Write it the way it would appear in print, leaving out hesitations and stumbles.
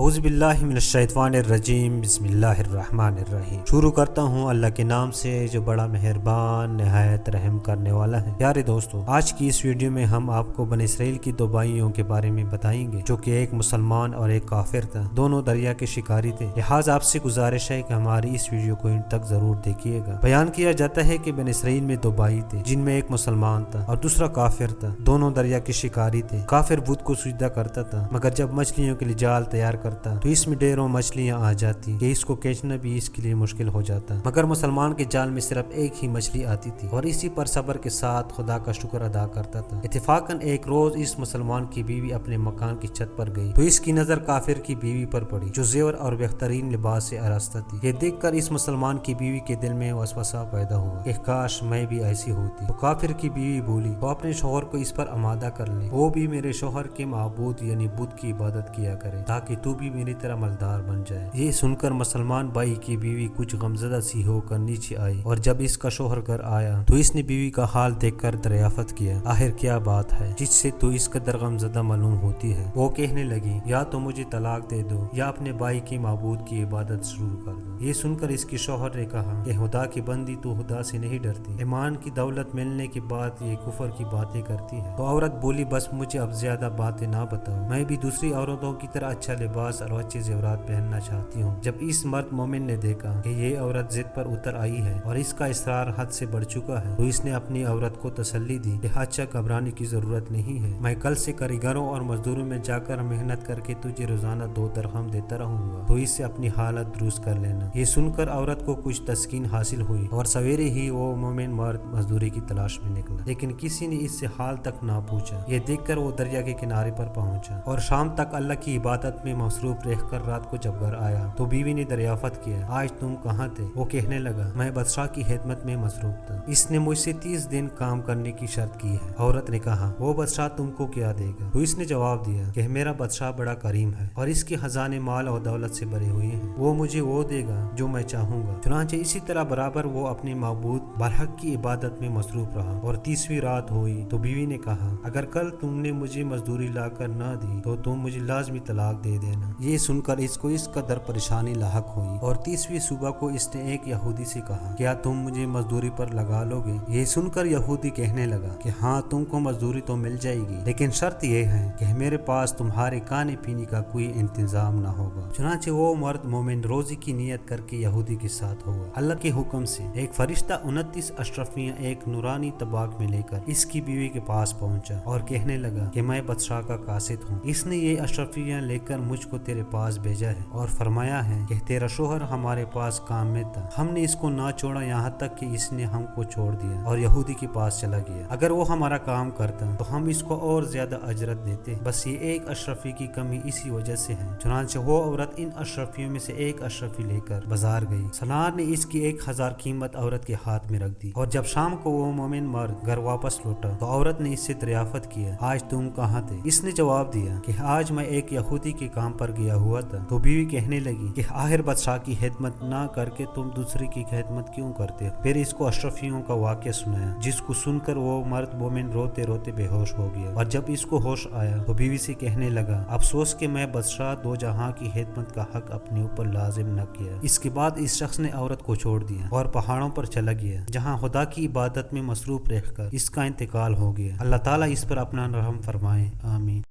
اعوذ باللہ من الشیطان الرجیم، بسم اللہ الرحمن الرحیم۔ شروع کرتا ہوں اللہ کے نام سے جو بڑا مہربان نہایت رحم کرنے والا ہے۔ پیارے دوستو، آج کی اس ویڈیو میں ہم آپ کو بنی اسرائیل کی دو بھائیوں کے بارے میں بتائیں گے جو کہ ایک مسلمان اور ایک کافر تھا۔ دونوں دریا کے شکاری تھے، لہٰذا آپ سے گزارش ہے کہ ہماری اس ویڈیو کو انت تک ضرور دیکھیے گا۔ بیان کیا جاتا ہے کہ بنی اسرائیل میں دو بھائی تھے جن میں ایک مسلمان تھا اور دوسرا کافر تھا۔ دونوں دریا کے شکاری تھے۔ کافر بت کو سجدہ کرتا تھا، مگر جب مچھلیوں کے لیے جال تیار کرتا تو اس میں ڈھیروں مچھلیاں آ جاتی کہ اس کو کھینچنا بھی اس کے لیے مشکل ہو جاتا، مگر مسلمان کے جال میں صرف ایک ہی مچھلی آتی تھی اور اسی پر صبر کے ساتھ خدا کا شکر ادا کرتا تھا۔ اتفاقاً ایک روز اس مسلمان کی بیوی اپنے مکان کی چھت پر گئی تو اس کی نظر کافر کی بیوی پر پڑی جو زیور اور بہترین لباس سے آراستہ تھی۔ یہ دیکھ کر اس مسلمان کی بیوی کے دل میں وسوسہ پیدا ہوا کہ کاش میں بھی ایسی ہوتی۔ تو کافر کی بیوی بولی تو اپنے شوہر کو اس پر آمادہ کر لے، وہ بھی میرے شوہر کے معبود یعنی بت کی عبادت کیا کرے تاکہ تو بھی میری طرح مالدار بن جائے۔ یہ سن کر مسلمان بھائی کی بیوی کچھ غمزدہ سی ہو کر نیچے آئی اور جب اس کا شوہر گھر آیا تو اس نے بیوی کا حال دیکھ کر دریافت کیا آخر کیا بات ہے جس سے تو اس قدر غمزدہ معلوم ہوتی ہے۔ وہ کہنے لگی یا تو مجھے طلاق دے دو یا اپنے بھائی کے معبود کی عبادت شروع کر دو۔ یہ سن کر اس کے شوہر نے کہا کہ خدا کی بندی تو خدا سے نہیں ڈرتی، ایمان کی دولت ملنے کے بعد یہ کفر کی باتیں کرتی ہے۔ تو عورت بولی بس مجھے اب زیادہ باتیں نہ بتاؤ، میں بھی دوسری عورتوں کی طرح اچھا لباس اور اچھے زیورات پہننا چاہتی ہوں۔ جب اس مرد مومن نے دیکھا کہ یہ عورت ضد پر اتر آئی ہے اور اس کا اصرار حد سے بڑھ چکا ہے تو اس نے اپنی عورت کو تسلی دی کہ اچھا گھبرانے کی ضرورت نہیں ہے، میں کل سے کاریگروں اور مزدوروں میں جا کر محنت کر کے تجھے روزانہ 2 درہم دیتا رہوں گا، تو اس سے اپنی حالت درست کر لینا۔ یہ سن کر عورت کو کچھ تسکین حاصل ہوئی اور سویرے ہی وہ مومن مرد مزدوری کی تلاش میں نکلا، لیکن کسی نے اس سے حال تک نہ پوچھا۔ یہ دیکھ کر وہ دریا کے کنارے پر پہنچا اور شام تک اللہ کی عبادت میں مصروف رہ کر رات کو جب گھر آیا تو بیوی نے دریافت کیا آج تم کہاں تھے؟ وہ کہنے لگا میں بادشاہ کی خدمت میں مصروف تھا، اس نے مجھ سے 30 دن کام کرنے کی شرط کی ہے۔ عورت نے کہا وہ بادشاہ تم کو کیا دے گا؟ تو اس نے جواب دیا کہ میرا بادشاہ بڑا کریم ہے اور اس کے خزانے مال اور دولت سے بھرے ہوئے ہیں، وہ مجھے وہ دے گا جو میں چاہوں گا۔ چنانچہ اسی طرح برابر وہ اپنے معبود برحق کی عبادت میں مصروف رہا اور 30ویں رات ہوئی تو بیوی نے کہا اگر کل تم نے مجھے مزدوری لا کر نہ دی تو تم مجھے لازمی طلاق دے دینا۔ یہ سن کر اس کو اس قدر پریشانی لاحق ہوئی اور 30ویں صبح کو اس نے ایک یہودی سے کہا کیا تم مجھے مزدوری پر لگا لو گے؟ یہ سن کر یہودی کہنے لگا کہ ہاں تم کو مزدوری تو مل جائے گی، لیکن شرط یہ ہے کہ میرے پاس تمہارے کھانے پینے کا کوئی انتظام نہ ہوگا۔ چنانچہ وہ مرد مومن روزی کی نیت کر کے یہودی کے ساتھ ہوا۔ اللہ کے حکم سے ایک فرشتہ 29 اشرفیاں ایک نورانی طباق میں لے کر اس کی بیوی کے پاس پہنچا اور کہنے لگا کہ میں بادشاہ کا قاصد ہوں، اس نے یہ اشرفیاں لے کر مجھ کو تیرے پاس بھیجا ہے اور فرمایا ہے کہ تیرا شوہر ہمارے پاس کام میں تھا، ہم نے اس کو نہ چھوڑا یہاں تک کہ اس نے ہم کو چھوڑ دیا اور یہودی کے پاس چلا گیا۔ اگر وہ ہمارا کام کرتا تو ہم اس کو اور زیادہ اجرت دیتے، بس یہ ایک اشرفی کی کمی اسی وجہ سے ہے۔ چنانچہ وہ عورت ان اشرفیوں میں سے ایک اشرفی لے کر بازار گئی۔ سالار نے اس کی 1000 قیمت عورت کے ہاتھ میں رکھ دی اور جب شام کو وہ مومن مرد گھر واپس لوٹا تو عورت نے اس سے دریافت کیا آج تم کہاں تھے؟ اس نے جواب دیا کہ آج میں ایک یہودی کے کام پر گیا ہوا تھا۔ تو بیوی کہنے لگی کہ آخر بادشاہ کی خدمت نہ کر کے تم دوسری کی خدمت کیوں کرتے ہو؟ پھر اس کو اشرفیوں کا واقعہ سنایا جس کو سن کر وہ مرد مومن روتے روتے بے ہوش ہو گیا اور جب اس کو ہوش آیا تو بیوی سے کہنے لگا افسوس کہ میں بادشاہ 2 جہاں کی خدمت کا حق اپنے اوپر لازم نہ کیا۔ اس کے بعد اس شخص نے عورت کو چھوڑ دیا اور پہاڑوں پر چلا گیا جہاں خدا کی عبادت میں مصروف رہ کر اس کا انتقال ہو گیا۔ اللہ تعالیٰ اس پر اپنا رحم فرمائے، آمین۔